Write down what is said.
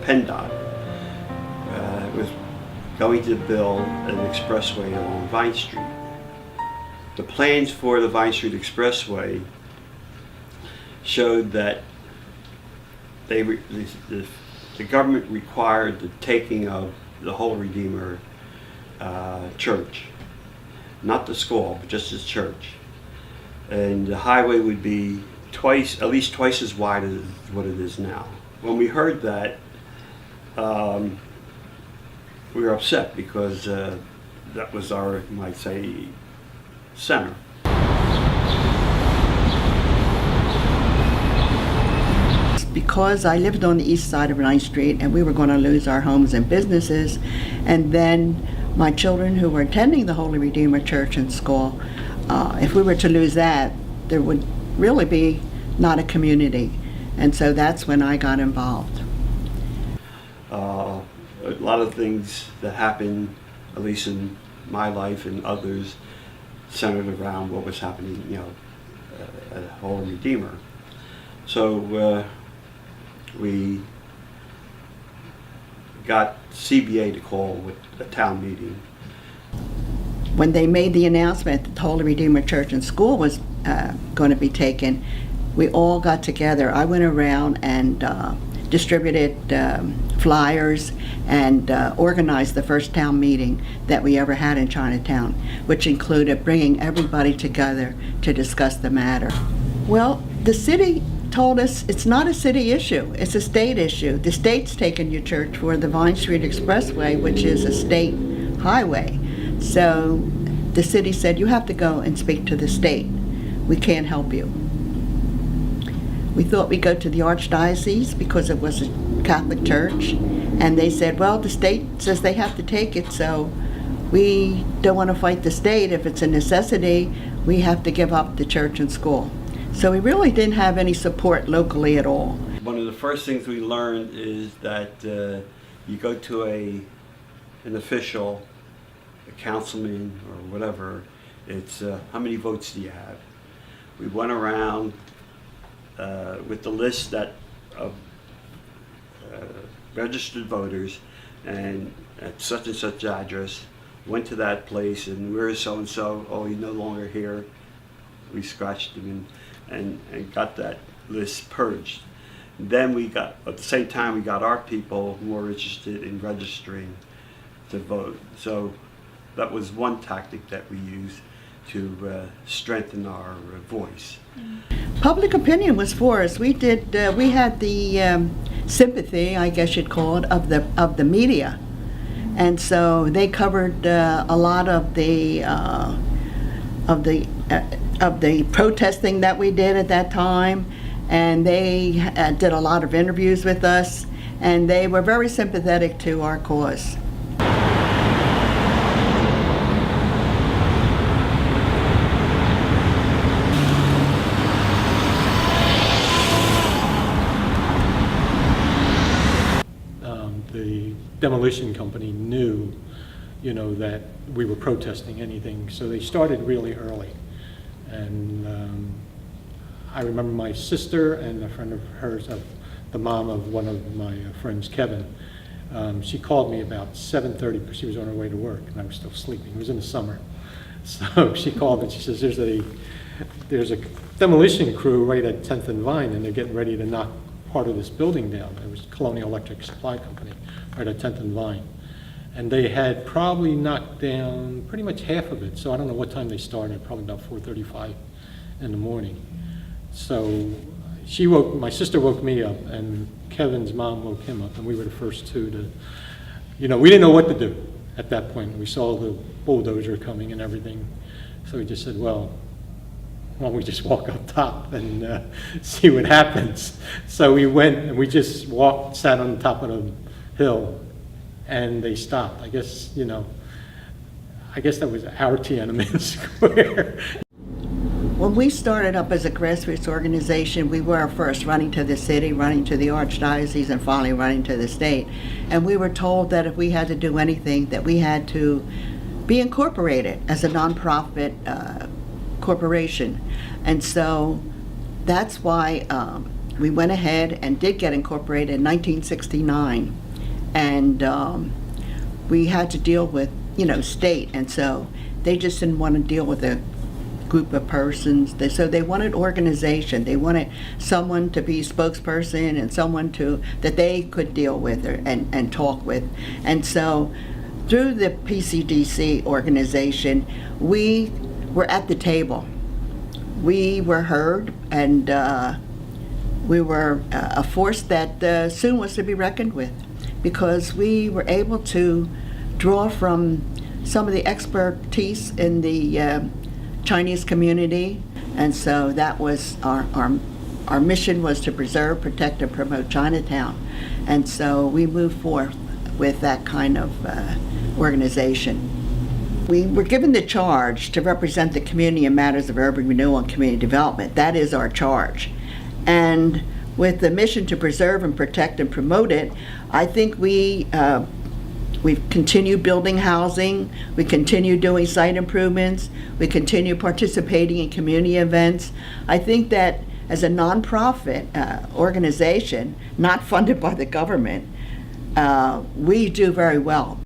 PennDOT was going to build an expressway along Vine Street. The plans for the Vine Street Expressway showed that the government required the taking of the Holy Redeemer Church, not the school, but just his church. And the highway would be at least twice as wide as what it is now. When we heard that, we were upset because that was our, you might say, center. Because I lived on the east side of 9th Street and we were going to lose our homes and businesses, and then my children who were attending the Holy Redeemer Church and school, if we were to lose that, there would really be not a community. And so that's when I got involved. A lot of things that happened, at least in my life and others, centered around what was happening, at Holy Redeemer. So we got CBA to call with a town meeting. When they made the announcement that the Holy Redeemer Church and School was going to be taken, we all got together. I went around and distributed flyers and organized the first town meeting that we ever had in Chinatown, which included bringing everybody together to discuss the matter. Well, the city told us it's not a city issue, it's a state issue. The state's taken your church for the Vine Street Expressway, which is a state highway. So the city said, you have to go and speak to the state. We can't help you. We thought we'd go to the Archdiocese because it was a Catholic church, and they said, well, the state says they have to take it, so we don't want to fight the state. If it's a necessity, we have to give up the church and school. So we really didn't have any support locally at all. One of the first things we learned is that you go to an official, a councilman or whatever, it's how many votes do you have? We went around with the list of registered voters, and at such and such address, went to that place, and where's so-and-so? Oh, he's no longer here. We scratched him and got that list purged. Then at the same time, we got our people who were interested in registering to vote. So that was one tactic that we used to strengthen our voice. Public opinion was for us. We had the sympathy, I guess you'd call it, of the media, and so they covered a lot of the protesting that we did at that time, and they did a lot of interviews with us, and they were very sympathetic to our cause. The demolition company knew, that we were protesting anything, so they started really early. And I remember my sister and a friend of hers, the mom of one of my friends, Kevin, she called me about 7:30 because she was on her way to work and I was still sleeping. It was in the summer. So she called and she says, there's a demolition crew right at 10th and Vine, and they're getting ready to knock part of this building down. It was Colonial Electric Supply Company right at 10th and Vine. And they had probably knocked down pretty much half of it. So I don't know what time they started, probably about 4:35 in the morning. So my sister woke me up, and Kevin's mom woke him up, and we were the first two to, we didn't know what to do at that point. We saw the bulldozer coming and everything. So we just said, well, why don't we just walk up top and see what happens? So we went and we just sat on the top of the hill, and they stopped. I guess that was our Tiananmen Square. When we started up as a grassroots organization, we were first running to the city, running to the Archdiocese, and finally running to the state. And we were told that if we had to do anything, that we had to be incorporated as a nonprofit corporation. And so that's why we went ahead and did get incorporated in 1969. And we had to deal with, state. And so they just didn't want to deal with a group of persons. So they wanted organization. They wanted someone to be spokesperson and someone that they could deal with and talk with. And so through the PCDC organization, we were at the table. We were heard, and we were a force that soon was to be reckoned with, because we were able to draw from some of the expertise in the Chinese community. And so that was our mission, was to preserve, protect, and promote Chinatown. And so we moved forth with that kind of organization. We were given the charge to represent the community in matters of urban renewal and community development. That is our charge. And with the mission to preserve and protect and promote it, I think we've continued building housing, we continue doing site improvements, we continue participating in community events. I think that as a nonprofit organization, not funded by the government, we do very well.